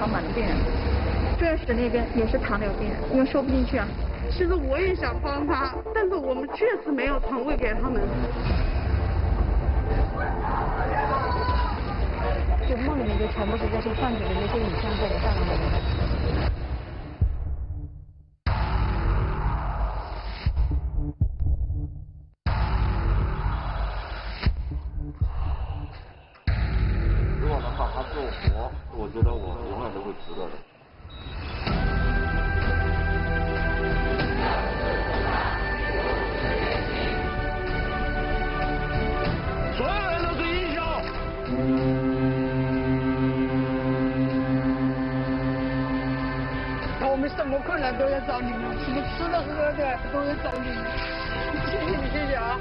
肠满的病人，住院室那边也是糖尿病人，因为收不进去啊。其实我也想帮他，但是我们确实没有床位给他们。就梦里面就全部是这些患者的那些影像在我大脑里面。如果能把它救活，我觉得我永远都会值得的。所有人都是英雄。我们什么困难都要找你们，什么吃的喝的都要找你们，谢谢你，谢谢啊！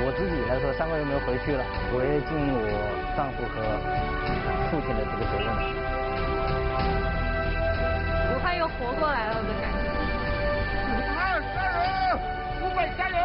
我自己来说，3个月没有回去了，我也尽我丈夫和父亲的这个责任了。武汉又活过来了的感觉。加油，500加油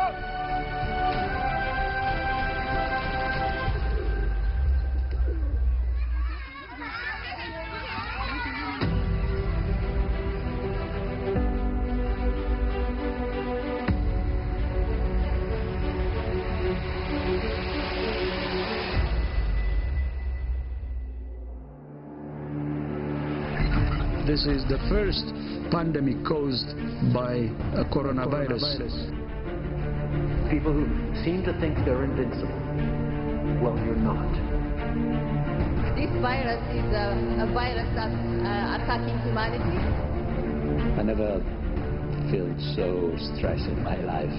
！This is the first pandemic caused by a coronavirus. People who seem to think they're invincible. Well, you're not. This virus is a virus that's attacking humanity. I never felt so stressed in my life.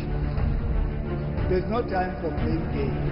There's no time for playing games.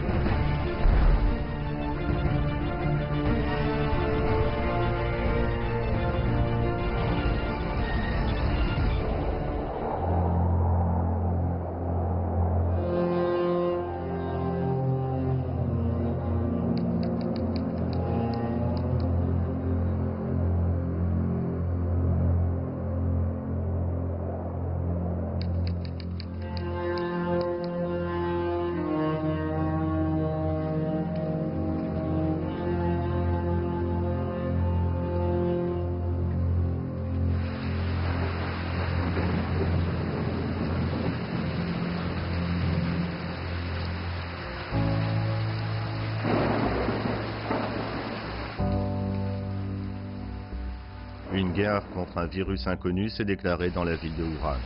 Une guerre contre un virus inconnu s'est déclarée dans la ville de Wuhan.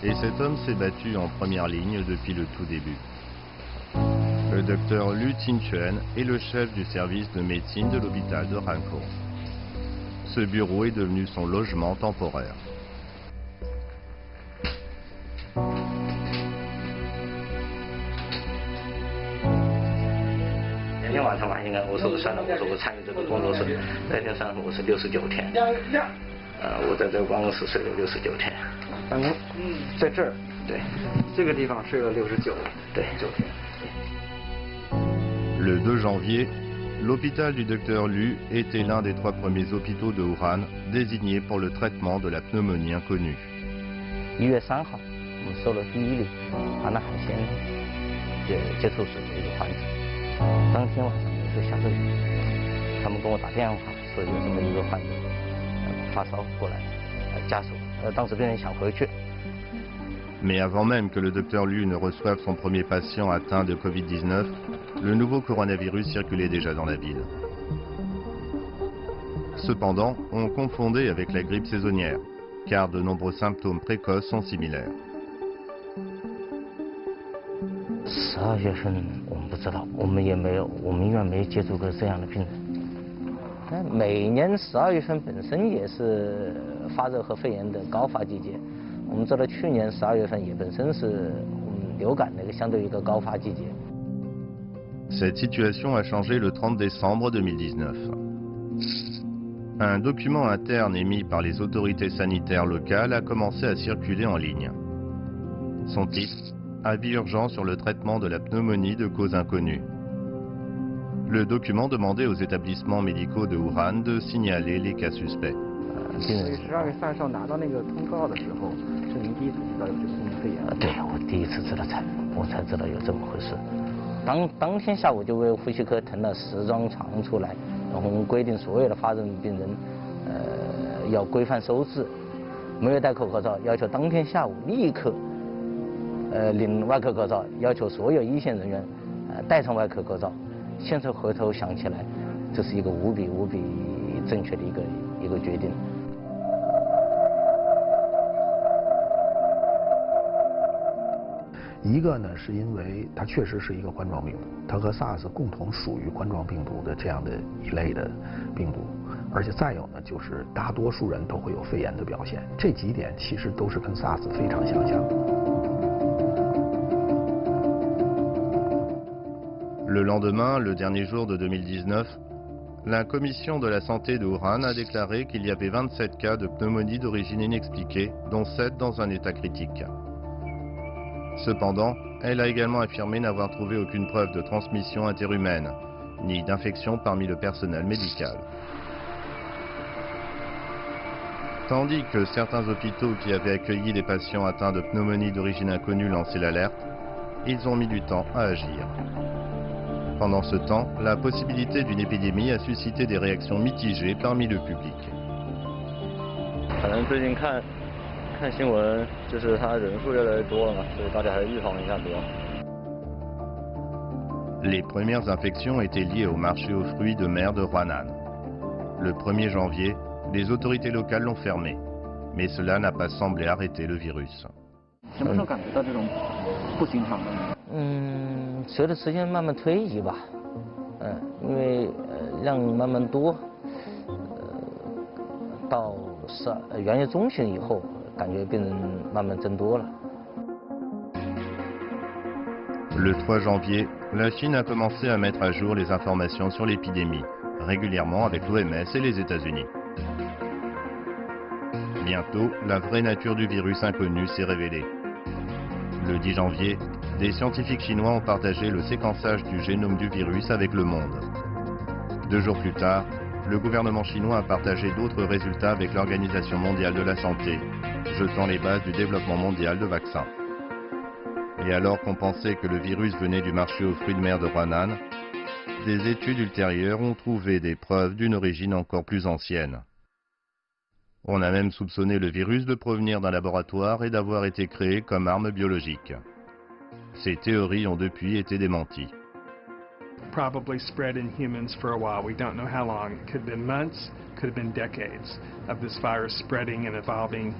Et cet homme s'est battu en première ligne depuis le tout début. Le docteur Lu Tinchuan est le chef du service de médecine de l'hôpital de Hankou. Ce bureau est devenu son logement temporaire. 那天晚上吧，应该我说算了，我说我参与这个工作室，那天上我是69天，我在这个办公室睡了69天。办公，在这儿，对，这个地方睡了69，对，9天。Le 2 janvier, l'hôpital du docteur Lu était l'un des 3 premiers hôpitaux de Wuhan désignés pour le traitement de la pneumonie inconnue. 1月3号，我们收了第一例华南海鲜接触史的一个患者。当天晚上也是下着雨，他们跟我打电话说有这么一个患者发烧过来，家属当时病人想回去。 Mais avant même que le docteur Lu ne reçoive son premier patient atteint de Covid-19, le nouveau coronavirus circulait déjà dans la ville. Cependant, on confondait avec la grippe saisonnière, car de nombreux symptômes précoces sont similaires. 12月份我们不知道，我们医院没接触过这样的病人。但每年12月份本身也是发热和肺炎的高发季节。 我们知道去年12月份也本身是流感的一个相对一个高发季节。 Cette situation a changé le 30 décembre 2019. Un document interne émis par les autorités sanitaires locales a commencé à circuler en ligne. Son titre, Avis urgent sur le traitement de la pneumonie de cause inconnue. Le document demandait aux établissements médicaux de Wuhan de signaler les cas suspects. 所以12月30号拿到那个通告的时候，是您第一次知道有这个新冠肺炎？对，我第一次知道我才知道有这么回事。当天下午就为呼吸科腾了10张床出来，然后我们规定所有的发热病人，要规范收治，没有戴口罩，要求当天下午立刻，领外科口罩，要求所有一线人员，戴上外科口罩。现在回头想起来，这是一个无比正确的一个决定。一个呢，是因为它确实是一个冠状病毒，它和 SARS 共同属于冠状病毒的这样的一类的病毒，而且再有呢，就是大多数人都会有肺炎的表现，这几点其实都是跟 SARS 非常相像。Le lendemain, le dernier jour de 2019, la commission de la santé de Wuhan a déclaré qu'il y avait 27 cas de pneumonie d'origine inexpliquée, dont 7 dans un état critique. Cependant, elle a également affirmé n'avoir trouvé aucune preuve de transmission interhumaine, ni d'infection parmi le personnel médical. Tandis que certains hôpitaux qui avaient accueilli des patients atteints de pneumonie d'origine inconnue lançaient l'alerte, ils ont mis du temps à agir. Pendant ce temps, la possibilité d'une épidémie a suscité des réactions mitigées parmi le public. 可能最近看新闻，就是它人数越来越多了嘛，所以大家还是预防一下比较好。Les premières infections étaient liées au marché aux fruits de mer de Huanan. Le 1er janvier, les autorités locales l'ont fermé, mais cela n'a pas semblé arrêter le virus. 什么时候感觉到这种不寻常的呢？随着时间慢慢推移吧，因为量慢慢多，到元月中旬以后。 感觉病人慢慢增多了。Le 3 janvier, la Chine a commencé à mettre à jour les informations sur l'épidémie, régulièrement avec l'OMS et les États-Unis. Bientôt, la vraie nature du virus inconnu s'est révélée. Le 10 janvier, des scientifiques chinois ont partagé le séquençage du génome du virus avec le monde. 2 jours plus tard, le gouvernement chinois a partagé d'autres résultats avec l'Organisation mondiale de la santé, jetant les bases du développement mondial de vaccins. Et alors qu'on pensait que le virus venait du marché aux fruits de mer de Huanan, des études ultérieures ont trouvé des preuves d'une origine encore plus ancienne. On a même soupçonné le virus de provenir d'un laboratoire et d'avoir été créé comme arme biologique. Ces théories ont depuis été démenties. Probably spread in humans for a while. We don't know how long. It could have been months, could have been decades of this virus spreading and evolving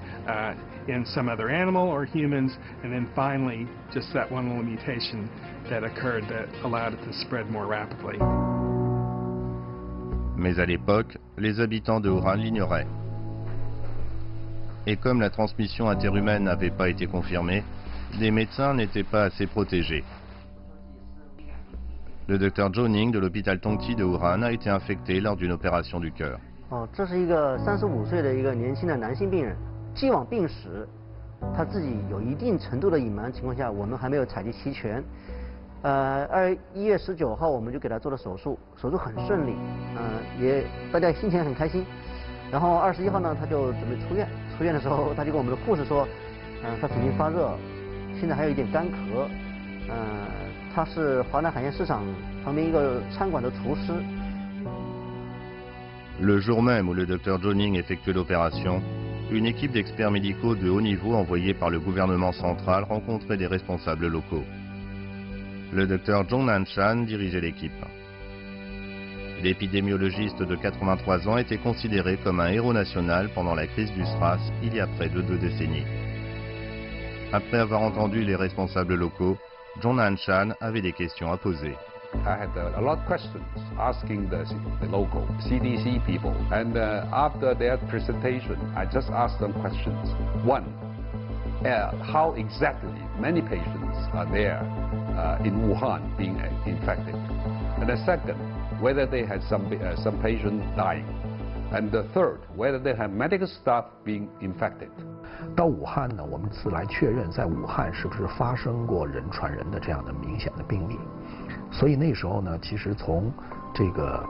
in some other animal or humans, and then finally just that one little mutation that occurred that allowed it to spread more rapidly. Mais à l'époque, les habitants de Wuhan l'ignoraient. Et comme la transmission interhumaine n'avait pas été confirmée, les médecins n'étaient pas assez protégés. Le docteur Zhou Ning de l'hôpital Tongqi de Wuhan a été infecté lors d'une opération du cœur. 这是一个35岁的一个年轻的男性病人，既往病史，他自己有一定程度的隐瞒情况下，我们还没有采集齐全。1月19号我们就给他做了手术，手术很顺利，也大家心情很开心。然后21号呢，他就准备出院，出院的时候他就跟我们的护士说，他曾经发热，现在还有一点干咳，他是华南海鲜市场旁边一个餐馆的厨师。 Le jour même où le docteur Zhou Ning effectuait l'opération, une équipe d'experts médicaux de haut niveau envoyée par le gouvernement central rencontrait des responsables locaux. Le docteur Zhong Nanshan dirigeait l'équipe. L'épidémiologiste de 83 ans était considéré comme un héros national pendant la crise du SRAS il y a près de 2 décennies. Après avoir entendu les responsables locaux, Zhong Nanshan avait des questions à poser. I had a lot of questions asking the local CDC people, and after their presentation, I just asked them questions. One, how exactly many patients are there in Wuhan being infected? And the second, whether they had some patients dying. And the third, whether they have medical staff being infected. 到武汉呢，我们是来确认在武汉是不是发生过人传人的这样的明显的病例。所以那时候呢，其实从这个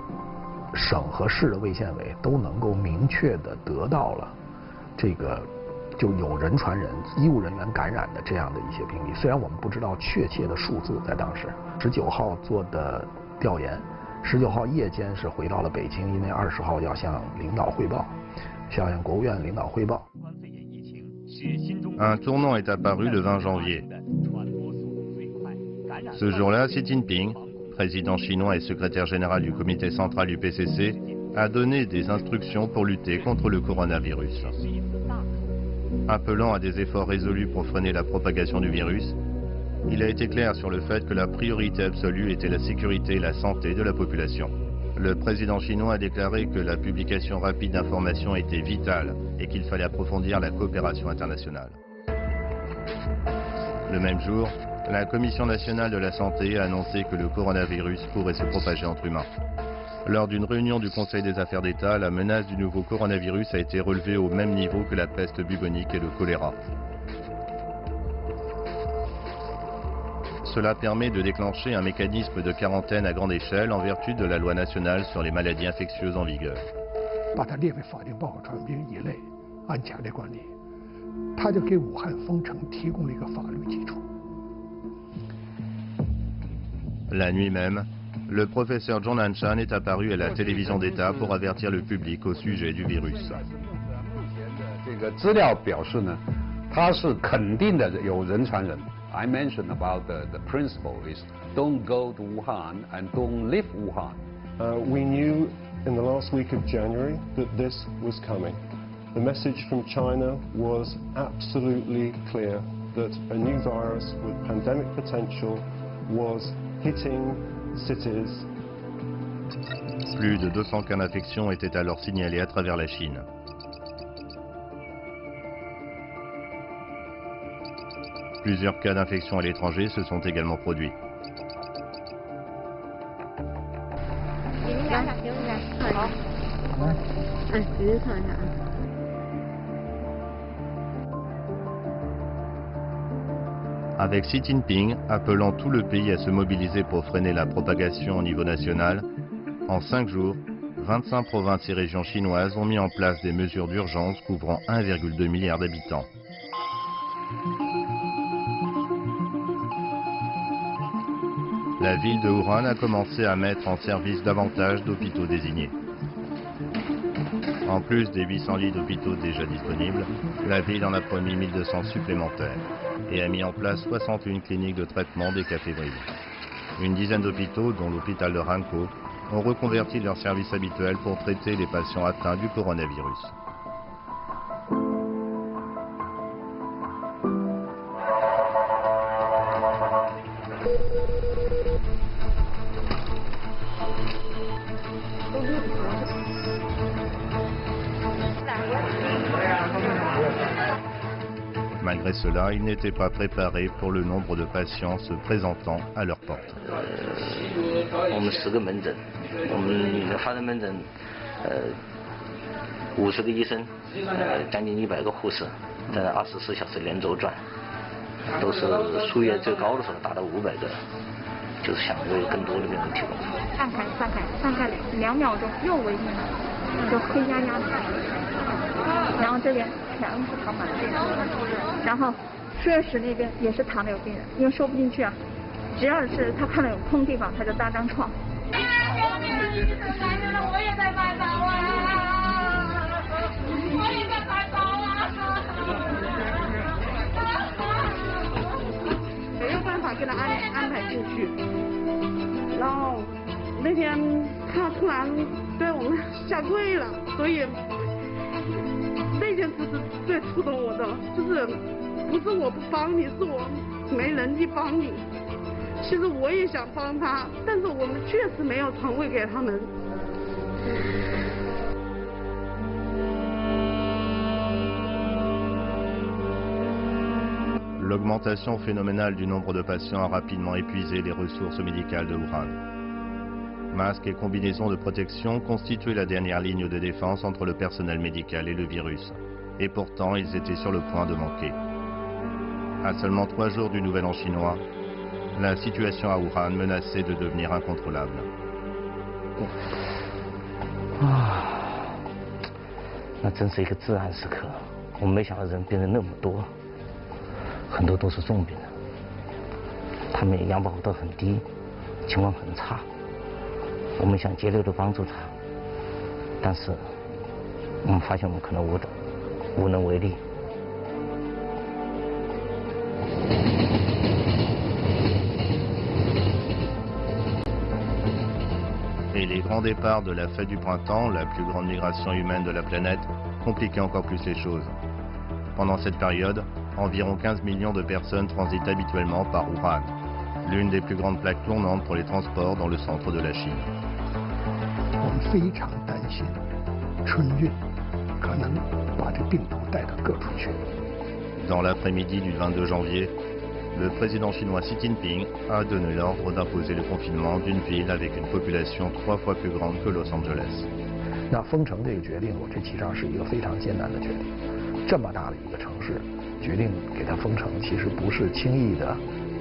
省和市的卫健委都能够明确的得到了这个就有人传人、医务人员感染的这样的一些病例。虽然我们不知道确切的数字在当时。19号做的调研， 19号夜间是回到了北京，因为20号要向领导汇报，向国务院领导汇报。Un tournant est apparu le 20 janvier. Ce jour-là, Xi Jinping, président chinois et secrétaire général du comité central du PCC, a donné des instructions pour lutter contre le coronavirus. Appelant à des efforts résolus pour freiner la propagation du virus, il a été clair sur le fait que la priorité absolue était la sécurité et la santé de la population. Le président chinois a déclaré que la publication rapide d'informations était vitale et qu'il fallait approfondir la coopération internationale. Le même jour, la Commission nationale de la santé a annoncé que le coronavirus pourrait se propager entre humains. Lors d'une réunion du Conseil des affaires d'État, la menace du nouveau coronavirus a été relevée au même niveau que la peste bubonique et le choléra. Cela permet de déclencher un mécanisme de quarantaine à grande échelle en vertu de la loi nationale sur les maladies infectieuses en vigueur. 把它列为法定报告传染病一类，按强烈管理，它就给武汉封城提供了一个法律基础。 La nuit même, le professeur Zhong Nanshan est apparu à la télévision d'État pour avertir le public au sujet du virus. 这个资料表示呢，它是肯定的有人传人。 I mentioned about the principle is don't go to Wuhan and don't leave Wuhan. We knew in the last week of January that this was coming. The message from China was absolutely clear that a new virus with pandemic potential was hitting cities. Plus de 200 cas d'infection étaient alors signalés à travers la Chine. Plusieurs cas d'infection à l'étranger se sont également produits. Avec Xi Jinping appelant tout le pays à se mobiliser pour freiner la propagation au niveau national, en 5 jours, 25 provinces et régions chinoises ont mis en place des mesures d'urgence couvrant 1,2 milliard d'habitants. La ville de Wuhan a commencé à mettre en service davantage d'hôpitaux désignés. En plus des 800 lits d'hôpitaux déjà disponibles, la ville en a promis 1200 supplémentaires et a mis en place 61 cliniques de traitement des cas fébriles. Une dizaine d'hôpitaux, dont l'hôpital de Hankou, ont reconverti leurs services habituels pour traiter les patients atteints du coronavirus. Malgré cela, ils n'étaient pas préparés pour le nombre de patients se présentant à leur porte. 我们10个门诊，我们发热门诊，50个医生，将近100个护士，在24小时连轴转，都是输液最高的时候达到500个，就是想为更多的病人提供。散开2秒钟又围进来，就黑压压的，然后这边全部躺满了病人，然后输液室那边也是躺着有病人，因为收不进去啊，只要是他看到有空地方，他就搭张床。我也在发烧啊！我也在发烧啊！没有办法给他安排进去，然后那天他突然对我们下跪了，所以那件事是最触动我的，就是不是我不帮你，是我没能力帮你。其实我也想帮他，但是我们确实没有床位给他们。L'augmentation phénoménale du nombre de patients a rapidement épuisé les ressources médicales de Wuhan. Masques et combinaisons de protection constituaient la dernière ligne de défense entre le personnel médical et le virus. Et pourtant, ils étaient sur le point de manquer. À seulement 3 jours du Nouvel An chinois, la situation à Wuhan menaçait de devenir incontrôlable. 那真是一个至暗时刻，我们没想到人变得那么多，很多都是重病的，他们也氧饱和度很低，情况很差，我们想竭力的帮助他，但是我们发现我们可能无能为力。Et les grands départs de la fête du printemps, la plus grande migration humaine de la planète, compliquaient encore plus les choses. Pendant cette période, environ 15 millions de personnes transitent habituellement par Wuhan, l'une des plus grandes plaques tournantes pour les transports dans le centre de la Chine. 我们非常担心春运可能把这病毒带到各处去。Dans l'après-midi du 22 janvier, le président chinois Xi Jinping a donné l'ordre d'imposer le confinement d'une ville avec une population 3 fois plus grande que Los Angeles. 那封城这个决定，这其实上是一个非常艰难的决定。这么大的一个城市，决定给它封城，其实不是轻易的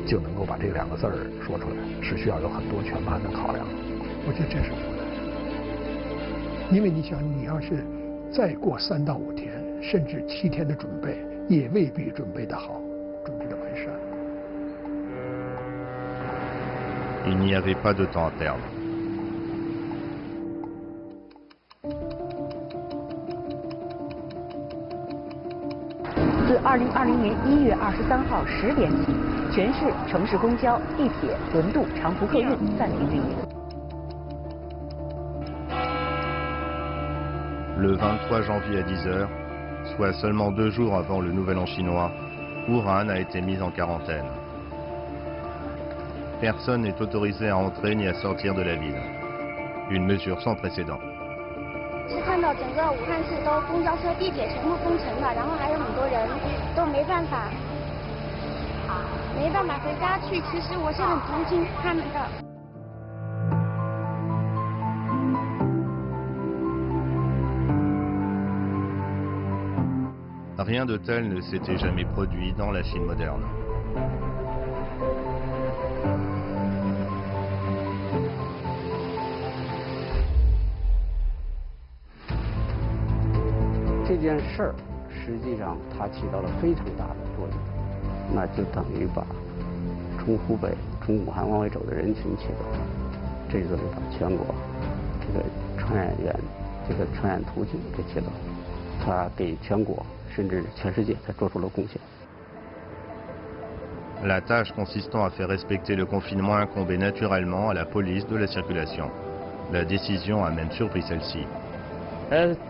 就能够把这2个字儿说出来，是需要有很多全盘的考量。我觉得这是不难，因为你想，你要是再过3到5天，甚至7天的准备，也未必准备得好，准备得完善。Il n'y avait pas de temps à perdre. 自2020年1月23号10点起，全市城市公交、地铁、轮渡、长途客运暂停运营。Le 23 janvier à 10h, soit seulement 2 jours avant le Nouvel An chinois, Wuhan a été mise en quarantaine. Personne n'est autorisé à entrer ni à sortir de la ville. Une mesure sans précédent. 是看到整个武汉市都公交车、地铁全部封城了，然后还有很多人都没办法回家去。其实我是很同情他们的。Rien de tel ne s'était jamais produit dans la Chine moderne. 这件事儿实际上它起到了非常大的作用，那就等于把从湖北、从武汉往外走的人群切断，这就是把全国这个传染源、这个传染途径给切断，它给全国甚至全世界才做出了贡献。 La tâche consistant à faire respecter le confinement incombait naturellement à la police de la circulation. La décision a même surpris celle-ci.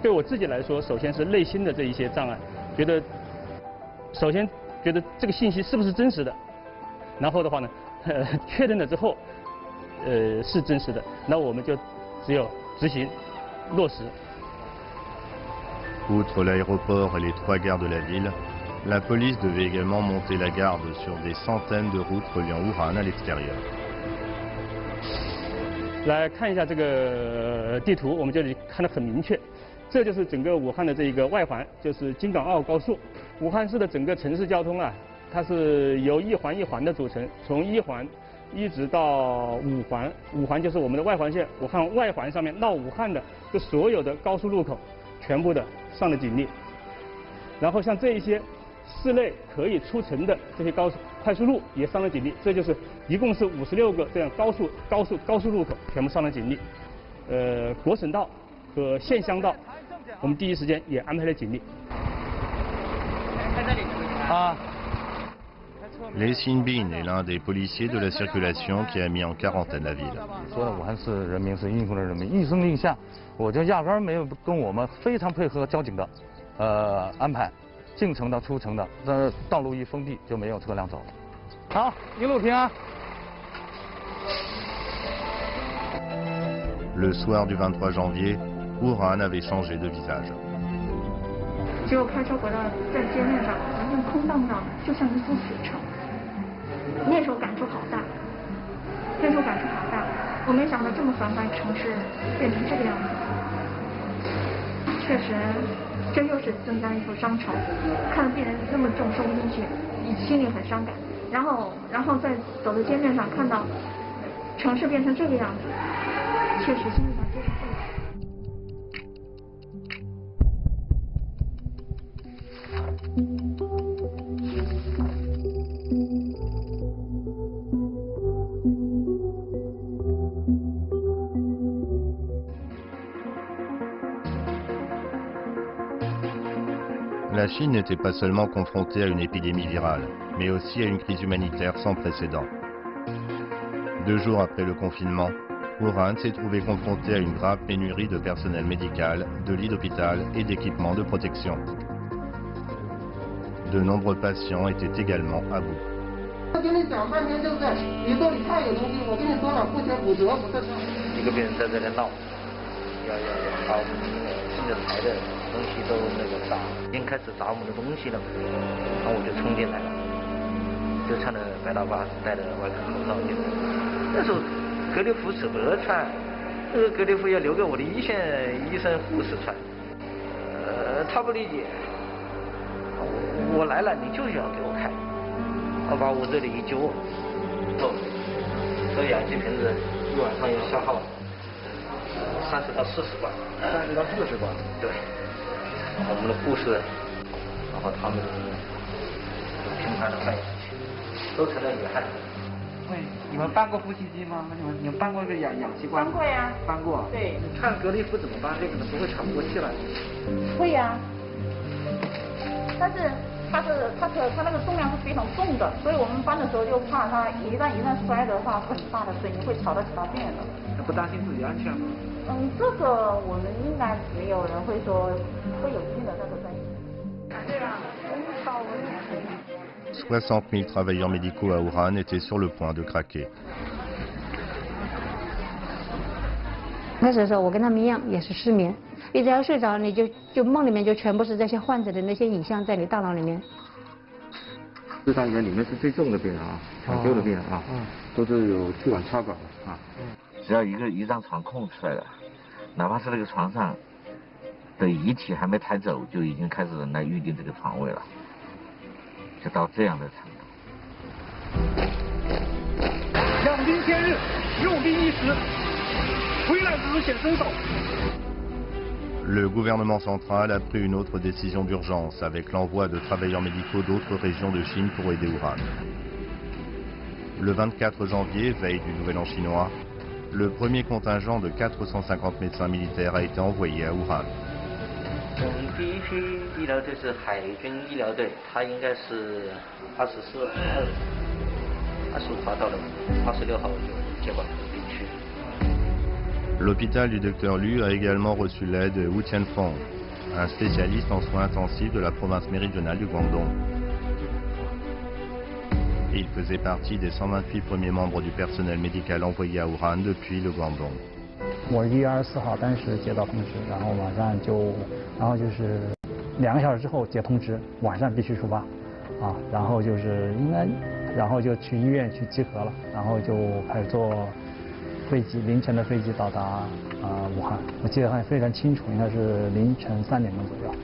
对我自己来说，首先是内心的这一些障碍，首先觉得这个信息是不是真实的，然后的话呢，确认了之后，是真实的，那我们就只有执行落实。 Outre l'aéroport et les 3 gares de la ville, la police devait également monter la garde sur des centaines de routes reliant Wuhan à l'extérieur. 来看一下这个地图，我们这里看得很明确，这就是整个武汉的这一个外环，就是京港澳高速。武汉市的整个城市交通啊，它是由一环一环的组成，从1环一直到5环，5环就是我们的外环线，武汉外环上面到武汉的这所有的高速路口，全部的上了警力。然后像这一些市内可以出城的这些快速路也上了警力，这就是一共是56个这样高速路口全部上了警力。国省道和县乡道，我们第一时间也安排了警力。啊。 Les Xinbin est l'un des policiers de la circulation qui a mis en quarantaine la ville. 说的武汉市人民是英雄的人民，一声令下，我就压根儿没有跟我们非常配合交警的安排，进城的、出城的，道路一封闭就没有车辆走了。好，一路平安。 Le soir du 23 janvier, Wuhan avait changé de visage. 只有开车回来，在街面上完全空荡荡的，就像一座雪城。那时候感触好大，我没想到这么繁华城市变成这个样子。确实，这又是增加一幅伤愁。看到病人那么重受不进去，心里很伤感。然后在走在街面上看到城市变成这个样子，确实心里上接受不了。 « La Chine n'était pas seulement confrontée à une épidémie virale, mais aussi à une crise humanitaire sans précédent. 2 jours après le confinement, Wuhan s'est trouvé confronté à une grave pénurie de personnel médical, de lits d'hôpital et d'équipements de protection. De nombreux patients étaient également à bout. 几个病人在这里闹，要把我们进的台的东西都那个砸，已经开始砸我们的东西了，然后我就冲进来了，就穿着白大褂，戴着外科口罩进来。那时候隔离服舍不得穿，这个隔离服要留给我的一线医生护士穿，他不理解，我来了你就要给我开，把我这里一揪，这氧气瓶子一晚上要消耗30到40罐，30到40罐，对，我们的护士，然后他们频繁的换氧气，都成了女汉子。喂，你们搬过呼吸机吗？你们搬过这个氧气罐？搬过呀。搬过。对。你穿隔离服怎么搬？这可能不会喘不过气来。会呀，但是它那个重量是非常重的，所以我们搬的时候就怕它一旦摔的话，很大的声音会吵到其他病人的。不担心自己安全吗？这个我们应该没有人会说会有一定的这个担心。对吧60 000 travailleurs médicaux à Wuhan étaient sur le point de craquer. 那时候我跟他们一样也是失眠，你只要睡着，你就梦里面就全部是这些患者的那些影像在你大脑里面。这单元里面是最重的病人啊，抢救的病人啊，都是有气管插管的啊。只要一张床空出来了，哪怕是那个床上的遗体还没抬走，就已经开始人来预定这个床位了，就到这样的程度。养兵千日，用兵一时，危难之时显身手。Le gouvernement central a pris une autre décision d'urgence avec l'envoi de travailleurs médicaux d'autres régions de Chine pour aider Wuhan. Le 24 janvier, veille du Nouvel An chinois, le premier contingent de 450 médecins militaires a été envoyé à Wuhan. 第一批医疗队是海军医疗队，他应该是25号到的，26号就接管病区。L'hôpital du Dr Liu a également reçu l'aide de Wu Tianfeng, un spécialiste en soins intensifs de la province méridionale du Guangdong. Il faisait partie des 128 premiers membres du personnel médical envoyé à Wuhan depuis le Guangdong. 我1月24号当时接到通知，然后晚上就是2个小时之后接通知，晚上必须出发，啊，然后就是然后就去医院去集合了，然后就开始坐飞机，凌晨的飞机到达武汉。我记得还非常清楚，应该是凌晨3点钟左右。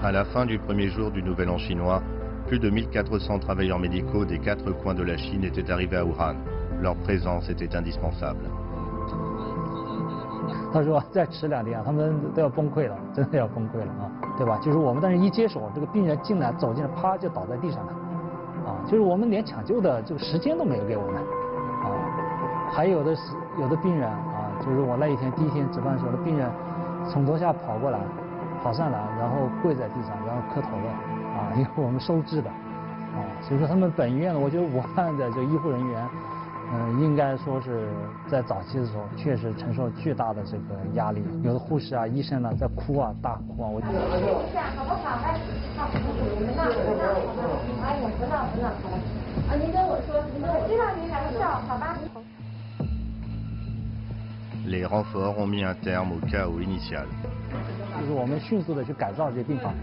À la fin du premier jour du Nouvel An chinois, plus de 1400 travailleurs médicaux des 4 coins de la Chine étaient arrivés à Wuhan. Leur présence était indispensable. 他说再迟2天啊，他们都要崩溃了，真的要崩溃了啊，对吧？就是我们但是一接手，这个病人走进来，啪就倒在地上了，啊，就是我们连抢救的这个时间都没有给我们，啊，还有的病人啊，就是我那一天第一天值班的时候的病人，从楼下跑上来，然后跪在地上，然后磕头的，啊，因为我们收治的，啊，所以说他们本医院的，我觉得武汉的这医护人员。应该说是在早期的时候，确实承受巨大的这个压力。有的护士啊、医生啊在哭啊、大哭啊。我。您跟我说，我知道您还笑，好吧。Les renforts ont mis un terme au chaos initial. 就是我们迅速的去改造这些病房，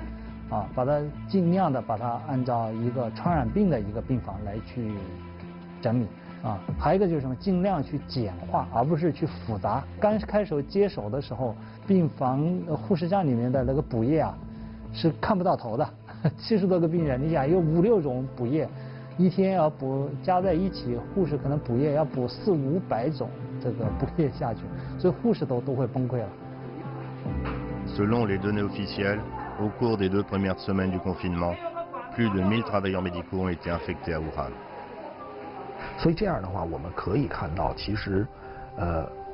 啊，把它尽量的把它按照一个传染病的一个病房来去整理。啊，还有一个就是什么，尽量去简化，而不是去复杂。刚开始接手的时候，病房护士站里面的那个补液啊，是看不到头的，70多个病人，你想有5、6种补液，一天要补加在一起，护士可能补液要补400、500种这个补液下去，所以护士都会崩溃了。Selon les données officielles, au cours des 2 premières semaines du confinement, plus de 1000 travailleurs médicaux ont été infectés à Wuhan. 所以这样的话，我们可以看到，其实，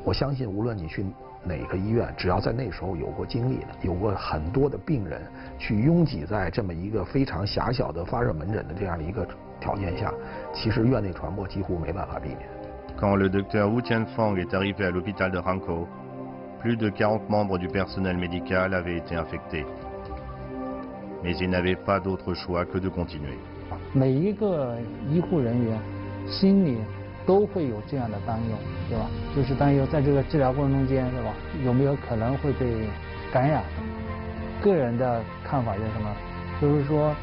我相信无论你去哪个医院，只要在那时候有过经历的，有过很多的病人去拥挤在这么一个非常狭小的发热门诊的这样的一个条件下，其实院内传播几乎没办法避免。Quand le docteur Wu Tianfang est arrivé à l'hôpital de Hankou, plus de 40 membres du personnel médical avaient été infectés. Mais il n'avait pas d'autre choix que de continuer. 每一个医护人员心里都会有这样的担忧，对吧？就是担忧在这个治疗过程中间，对吧？有没有可能会被感染？个人的看法就是什么？就是说，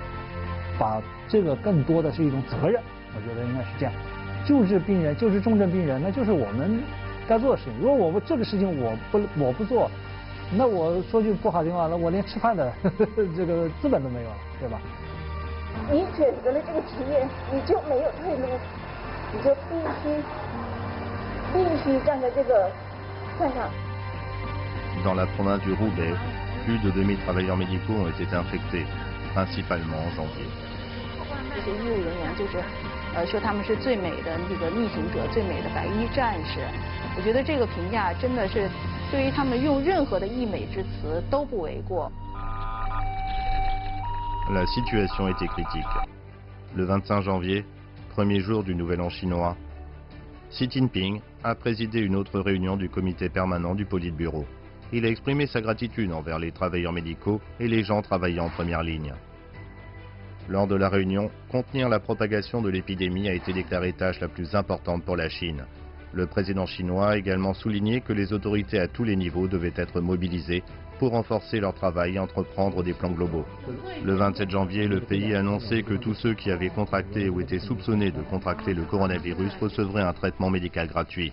把这个更多的是一种责任，我觉得应该是这样。救治病人，救治重症病人，那就是我们该做的事情。如果我这个事情我不做，那我说句不好听话，那我连吃饭的这个资本都没有了，对吧？你选择了这个职业，你就没有退路，你就必须站在这个线上。Dans la province du Roubaix, plus de 2000 travailleurs médicaux ont été infectés, principalement en janvier. 这些医务人员就是说他们是最美的那个逆行者，最美的白衣战士。我觉得这个评价真的是对于他们用任何的溢美之词都不为过。La situation était critique. Le 25 janvier, premier jour du Nouvel An chinois, Xi Jinping a présidé une autre réunion du comité permanent du Politburo. Il a exprimé sa gratitude envers les travailleurs médicaux et les gens travaillant en première ligne. Lors de la réunion, contenir la propagation de l'épidémie a été déclarée tâche la plus importante pour la Chine. Le président chinois a également souligné que les autorités à tous les niveaux devaient être mobilisées pour renforcer leur travail et entreprendre des plans globaux. Le 27 janvier, le pays a annoncé que tous ceux qui avaient contracté ou étaient soupçonnés de contracter le coronavirus recevraient un traitement médical gratuit.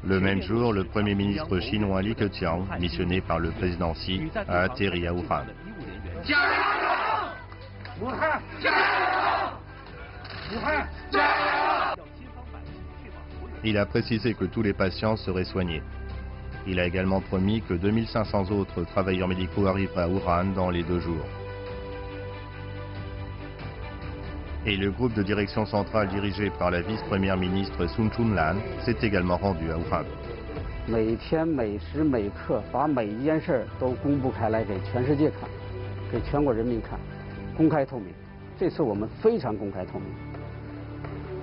Le même jour, le Premier ministre chinois Li Keqiang, missionné par le président Xi, a atterri à Wuhan. Il a précisé que tous les patients seraient soignés. Il a également promis que 2500 autres travailleurs médicaux arriveraient à Wuhan dans les 2 jours. Et le groupe de direction centrale dirigé par la vice-première ministre Sun Chunlan s'est également rendu à Wuhan. 每天每时每刻把每一件事都公布开来给全世界看，给全国人民看，公开透明。这次我们非常公开透明。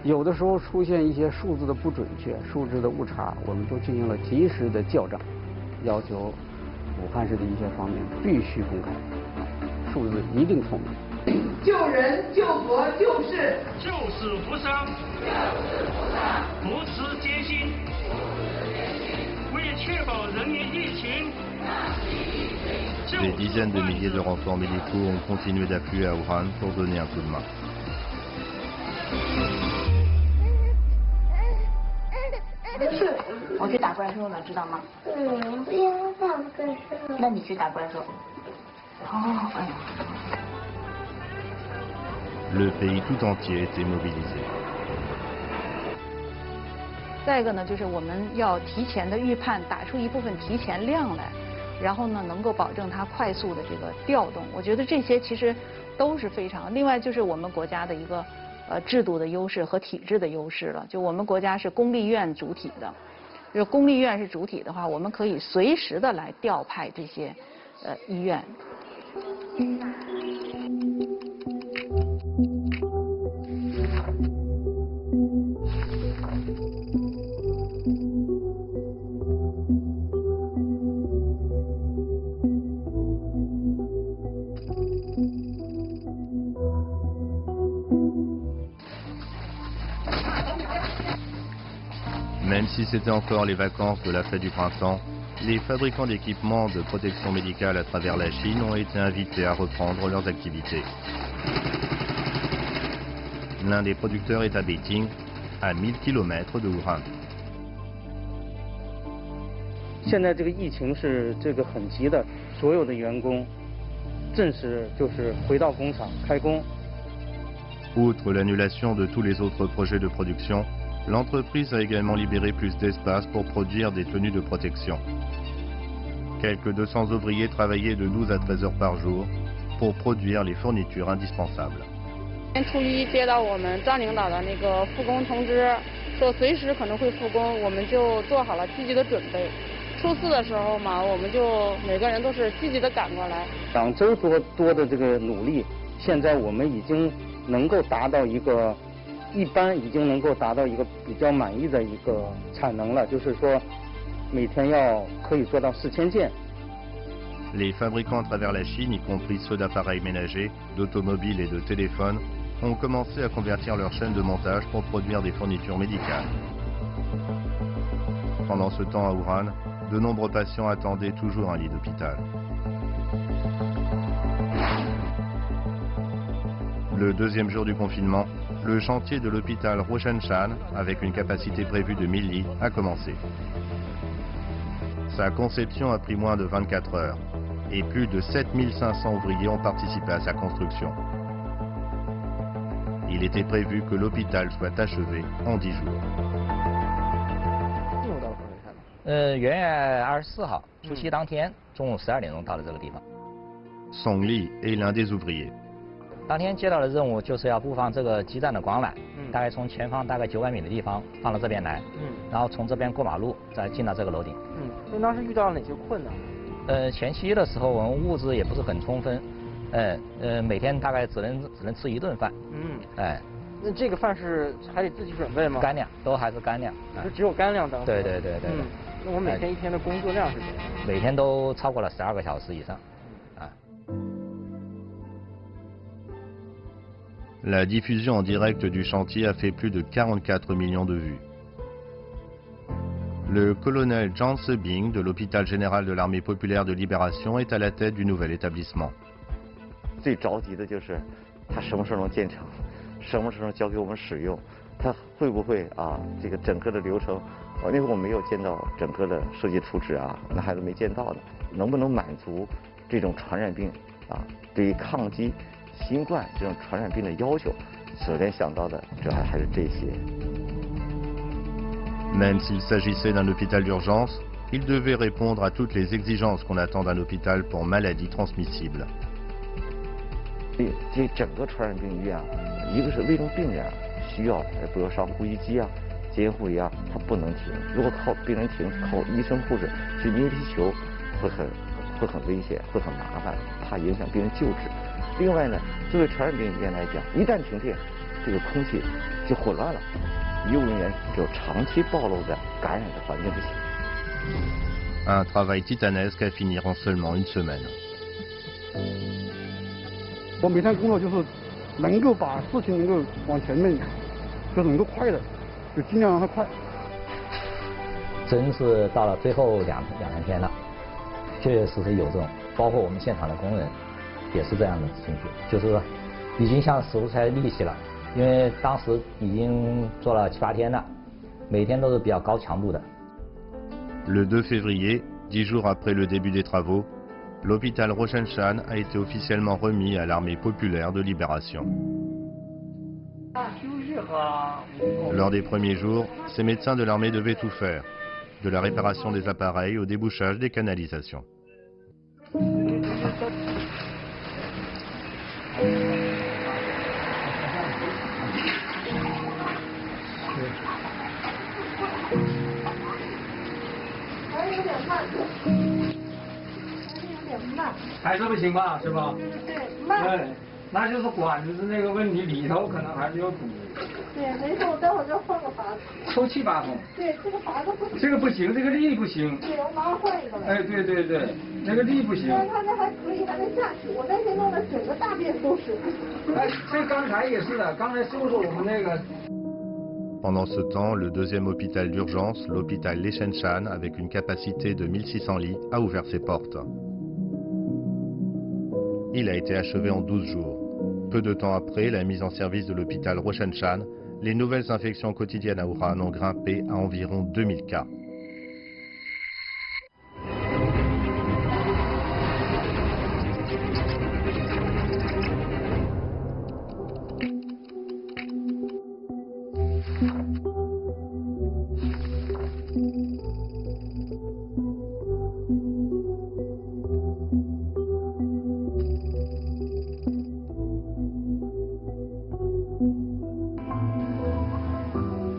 有的时候出现一些数字的不准确、数字的误差，我们都进行了及时的校正，要求武汉市的一些方面必须公开，数字一定透明。救人、救国、救世，救死扶伤，扶持艰辛。为确保人民疫情。Des dizaines de milliers de renforts médicaux ont continué d'affluer à Wuhan pour donner un coup de main. 我去打怪兽了，知道吗？不要打怪兽。那你去打怪兽。哦，哎呀。Le pays tout entier était mobilisé. 再一个呢，就是我们要提前的预判，打出一部分提前量来，然后呢，能够保证它快速的这个调动。我觉得这些其实都是非常。另外就是我们国家的一个制度的优势和体制的优势了。就我们国家是公立院主体的，就是公立院是主体的话，我们可以随时的来调派这些医院。Même si c'était encore les vacances de la fête du printemps, les fabricants d'équipements de protection médicale à travers la Chine ont été invités à reprendre leurs activités. L'un des producteurs est à Beijing, à 1000 km de Wuhan. 现在这个疫情是这个很急的，所有的员工正式就是回到工厂开工。 Outre l'annulation de tous les autres projets de production, l'entreprise a également libéré plus d'espace pour produire des tenues de protection. Quelques 200 ouvriers travaillaient de 12 à 13 heures par jour pour produire les fournitures indispensables. 初一接到我们张领导的那个复工通知，说随时可能会复工，我们就做好了积极的准备。出事的时候嘛，我们就每个人都是积极的赶过来。2周多的这个努力，现在我们已经能够达到一个一般已经能够达到一个比较满意的一个产能了，就是说每天可以做到4000件。Les fabricants à travers la Chine, y compris ceux d'appareils ménagers, d'automobiles et de téléphones, ont commencé à convertir leur chaîne de montage pour produire des fournitures médicales. Pendant ce temps à Wuhan, de nombreux patients attendaient toujours un lit d'hôpital. Le deuxième jour du confinement, le chantier de l'hôpital Roshan-Chan, avec une capacité prévue de 1000 lits, a commencé. Sa conception a pris moins de 24 heures et plus de 7500 ouvriers ont participé à sa construction. Il était prévu que l'hôpital soit achevé en 10 jours. 元月24号，除夕当天中午12点钟到了这个地方。Song Li est l'un des ouvriers. 当天接到的任务就是要布放这个基站的光缆，大概从前方大概900米的地方放到这边来，然后从这边过马路再进到这个楼顶。那当时遇到了哪些困难？前期的时候我们物资也不是很充分，每天大概只能吃1顿饭。那这个饭是还得自己准备吗？干粮都还是干粮。就只有干粮当时。对。那我每天一天的工作量是多少？每天都超过了12个小时以上。La diffusion en direct du chantier a fait plus de 44 millions de vues. Le colonel Zhang Sebing de l'hôpital général de l'armée populaire de libération est à la tête du nouvel établissement. 最着急的就是他什么时候能建成，什么时候能交给我们使用，他会不会这个整个的流程，那会儿我没有见到整个的设计图纸那还是没见到的，能不能满足这种传染病对于抗击新冠这种传染病的要求，首先想到的主要还是这些。Même s'il s'agissait d'un hôpital d'urgence, il devait répondre à toutes les exigences qu'on attend d'un hôpital pour maladies transmissibles. 这整个传染病医院一个是危重病人需要，比如上呼吸机监护仪它不能停。如果靠病人停，靠医生护士去捏皮球，会很危险，会很麻烦，怕影响病人救治。另外呢，作为传染病医院来讲，一旦停电，这个空气就混乱了，医务人员就长期暴露在感染的环境之下。Un travail titanesque à finir en seulement une semaine. 我每天工作就是能够把事情能够往前面，就是能够快的，就尽量让它快。真是到了最后两三天了，确确实实有这种，包括我们现场的工人也是这样的情绪，就是说已经像使不出来力气了，因为当时已经做了7、8天了，每天都是比较高强度的。Le 2 février, 10 jours après le début des travaux, l'hôpital Roshan-Chan a été officiellement remis à l'armée populaire de libération. Lors des premiers jours, ces médecins de l'armée devaient tout faire, de la réparation des appareils au débouchage des canalisations.慢，还是不行吧，是吧？对，慢。对，那就是管子那个问题，里头可能还是有堵。对，没事，我待会儿就换个阀子。抽气阀筒。对，这个阀子不行。这个不行，这个力不行。对，我马上换一个来。哎，对，那个力不行。但它那还可以，还能下去。我那天弄的整个大便都是。哎，这刚才也是的，刚才是不是我们那个？ Pendant ce temps, le deuxième hôpital d'urgence, l'hôpital Leshen-Chan, avec une capacité de 1600 lits, a ouvert ses portes. Il a été achevé en 12 jours. Peu de temps après la mise en service de l'hôpital Roshan-Chan, les nouvelles infections quotidiennes à Wuhan ont grimpé à environ 2000 cas.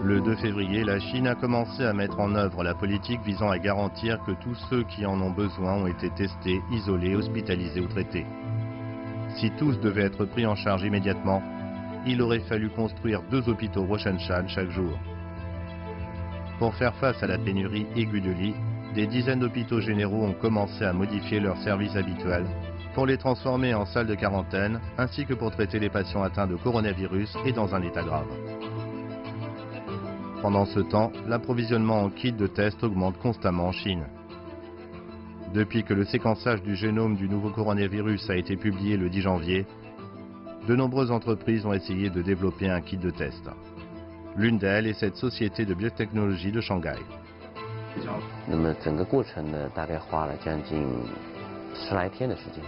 Le 2 février, la la Chine a commencé à mettre en œuvre la politique visant à garantir que tous ceux qui en ont besoin ont été testés, isolés, hospitalisés ou traités. Si tous devaient être pris en charge immédiatement, il aurait fallu construire 2 hôpitaux Roshan-Chan chaque jour. Pour faire face à la pénurie aiguë de lits, des dizaines d'hôpitaux généraux ont commencé à modifier leurs services habituels pour les transformer en salles de quarantaine, ainsi que pour traiter les patients atteints de coronavirus et dans un état grave. Pendant ce temps, l'approvisionnement en kits de test augmente constamment en Chine. Depuis que le séquençage du génome du nouveau coronavirus a été publié le 10 janvier, de nombreuses entreprises ont essayé de développer un kit de test. L'une d'elles est cette société de biotechnologie de Shanghai. 那么整个过程呢，大概花了将近10来天的时间。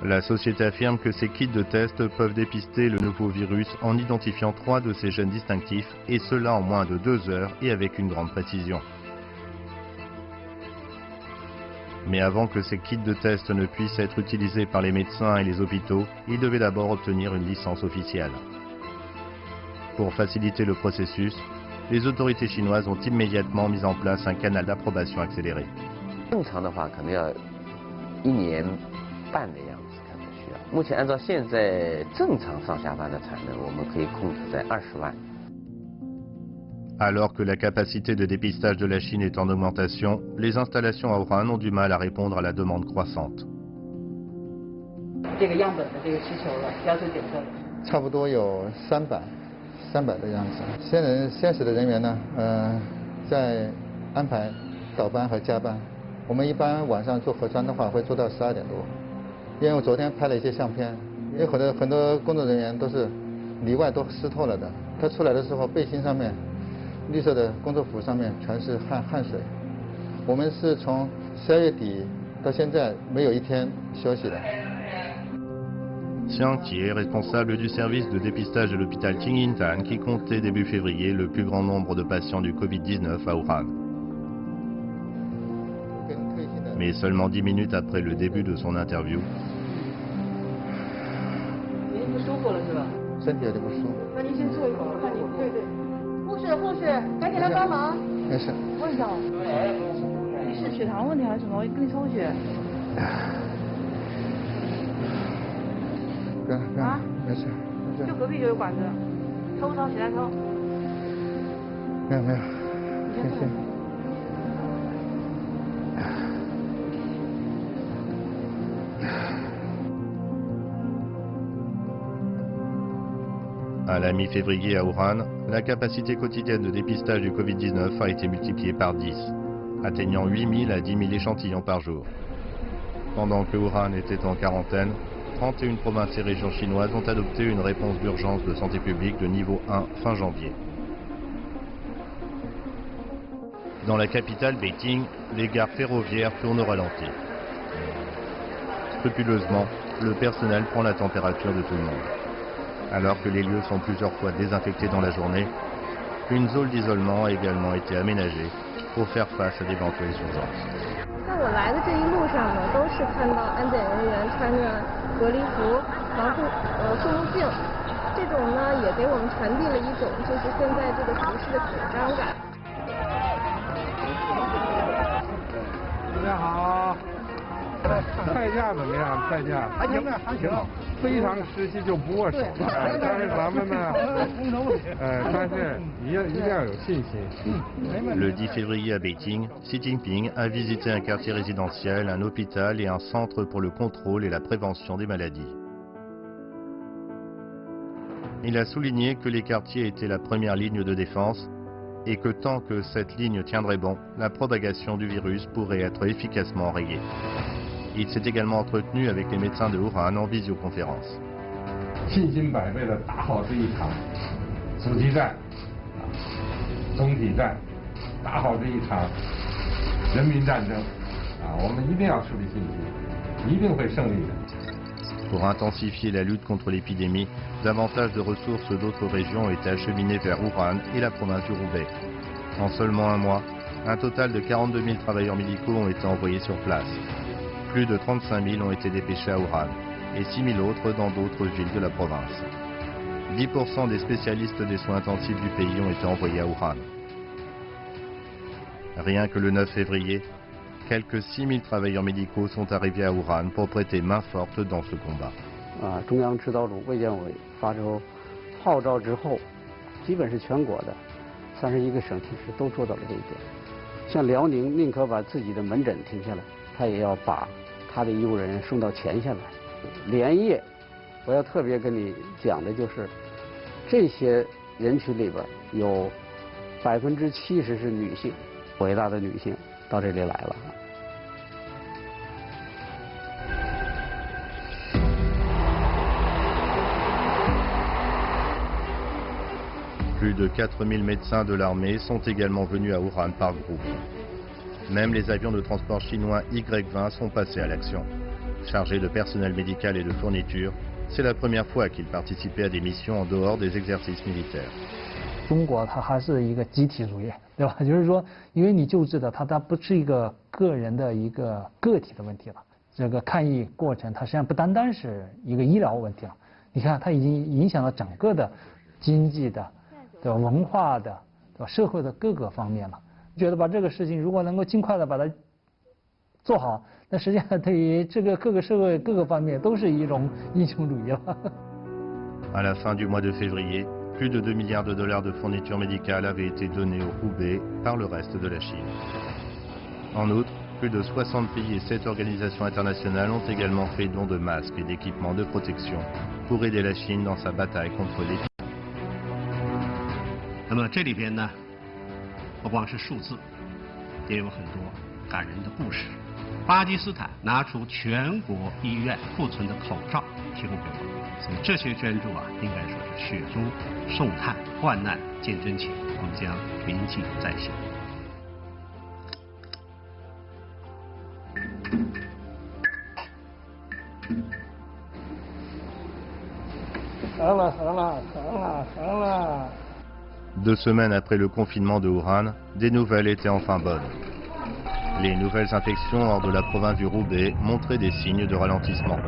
La société affirme que ces kits de test peuvent dépister le nouveau virus en identifiant 3 de ses gènes distinctifs, et cela en moins de 2 heures et avec une grande précision. Mais avant que ces kits de test ne puissent être utilisés par les médecins et les hôpitaux, ils devaient d'abord obtenir une licence officielle. Pour faciliter le processus, les autorités chinoises ont immédiatement mis en place un canal d'approbation accéléré. 正常的话，可能要1年半的样子，可能需要。目前按照现在正常上下班的产能，我们可以控制在20万。 Alors que la capacité de dépistage de la Chine est en augmentation, les installations à Wuhan ont du mal à répondre à la demande croissante. 这个样本的这个需求了，要求检测。差不多有300的样子。现实的人员呢，在安排倒班和加班。我们一般晚上做核酸的话，会做到12点多。因为我昨天拍了一些相片，因为很多工作人员都是里外都湿透了的，他出来的时候背心上面。 绿色的工作服上面全是汗水。我们是从12月底到现在没有一天休息的。Xiang Jie est responsable du service de dépistage de l'hôpital Qingyintan qui comptait début février le plus grand nombre de patients du Covid-19 à Wuhan. Mais seulement 10 minutes après le début de son interview, 您不舒服了是吧？身体有点不舒服。那您先坐一会儿，我看您。对对。 护士，赶紧来帮忙！没事。问一下，你是血糖问题还是什么？我给你抽血。啊？没事。就隔壁就有管子，抽，起来抽。没有，谢谢。 À la mi-février à Wuhan, la capacité quotidienne de dépistage du Covid-19 a été multipliée par 10, atteignant 8 000 à 10 000 échantillons par jour. Pendant que Wuhan était en quarantaine, 31 provinces et régions chinoises ont adopté une réponse d'urgence de santé publique de niveau 1 fin janvier. Dans la capitale Beijing, les gares ferroviaires tournent au ralenti. Scrupuleusement, le personnel prend la température de tout le monde. Alors que les lieux sont plusieurs fois désinfectés dans la journée, une zone d'isolement a également été aménagée pour faire face à d'éventuelles urgences. 在我来的这一路上呢，都是看到安检人员穿着隔离服、护目镜，这种呢也给我们传递了一种就是现在这个局势的紧张感。大家好。 菜价怎么样？菜价还行啊，还行。非常时期就不握手了，但是咱们呢，但是一定要有信心。Le 10 février à Beijing, Xi Jinping a visité un quartier résidentiel, un hôpital et un centre pour le contrôle et la prévention des maladies. Il a souligné que les quartiers étaient la première ligne de défense et que tant que cette ligne tiendrait bon, la propagation du virus pourrait être efficacement enrayée. Il s'est également entretenu avec les médecins de Wuhan en visioconférence. 信心百倍的打好这一场阻击战、总体战，打好这一场人民战争我们一定要树立信心，一定会胜利的。 Pour intensifier la lutte contre l'épidémie, davantage de ressources d'autres régions ont été acheminées vers Wuhan et la province du Roubaix. En seulement un mois, un total de 42 000 travailleurs médicaux ont été envoyés sur place. Plus de 35 000 ont été dépêchés à Wuhan et 6 000 autres dans d'autres villes de la province. 10% des spécialistes des soins intensifs du pays ont été envoyés à Wuhan. Rien que le 9 février, quelques 6000 travailleurs médicaux sont arrivés à Wuhan pour prêter main forte dans ce combat. 中央指导组卫健委发出号召之后，基本是全国的31个省体市都做到了这一点。像辽宁宁可把自己的门诊停下来，他也要把他的医务人员送到前线来。连夜，我要特别跟你讲的就是，这些人群里边有70%是女性，伟大的女性到这里来了。 Plus de 4000 médecins de l'armée sont également venus à Wuhan par groupe. Même les avions de transport chinois Y-20 sont passés à l'action. Chargés de personnel médical et de fournitures, c'est la première fois qu'ils participaient à des missions en dehors des exercices militaires. 中国它还是一个集体主义，对吧？就是说，因为你救治的它不是一个个人的一个个体的问题了，这个抗疫过程它实际上不单单是一个医疗问题了。你看，它已经影响到整个的经济的。 对吧？文化的，对吧？社会的各个方面了，觉得把这个事情如果能够尽快的把它做好，那实际上对于这个各个社会各个方面都是一种英雄主义了。À la fin du mois de février, plus de 2 milliards de dollars de fournitures médicales avaient été donnés au Hubei par le reste de la Chine. En outre, plus de 60 pays et 7 organisations internationales ont également fait don de masques et d'équipements de protection pour aider la Chine dans sa bataille contre l'épidémie. 那么这里边呢，不光是数字，也有很多感人的故事。巴基斯坦拿出全国医院库存的口罩提供给我们，所以这些捐助啊，应该说是雪中送炭，患难见真情，我们将铭记在心。 2 semaines après le confinement de Wuhan, des nouvelles étaient enfin bonnes. Les nouvelles infections hors de la province du Hubei montraient des signes de ralentissement.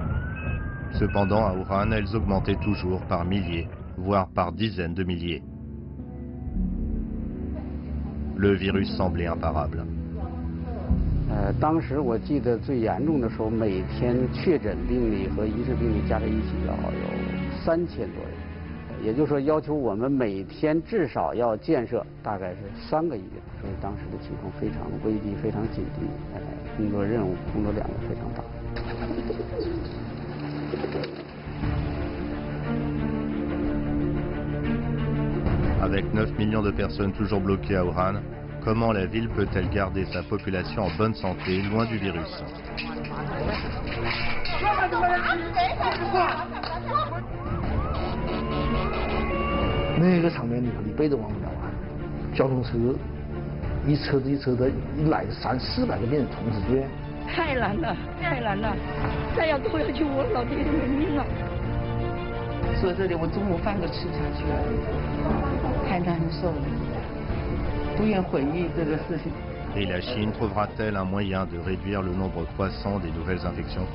Cependant, à Wuhan, elles augmentaient toujours par milliers, voire par dizaines de milliers. Le virus semblait imparable. 当时我记得最严重的时候，每天确诊病例和疑似病例加在一起要有3000多人。 也就是说，要求我们每天至少要建设大概是3个医院，所以当时的情况非常危机，非常紧急，工作任务、工作量也非常大。Avec 9 millions de personnes toujours bloquées à Wuhan, comment la ville peut-elle garder sa population en bonne santé, loin du virus? 那个场面你背都忘不了啊！交通车一车子一车的，一来300-400个病人同时捐，太难了，太难了！再要多要求我老爹就没命了。坐这里我中午饭都吃不下去了，太难受了，不愿回忆这个事情。 Et la Chine trouvera-t-elle un moyen de réduire le nombre croissant des nouvelles infections?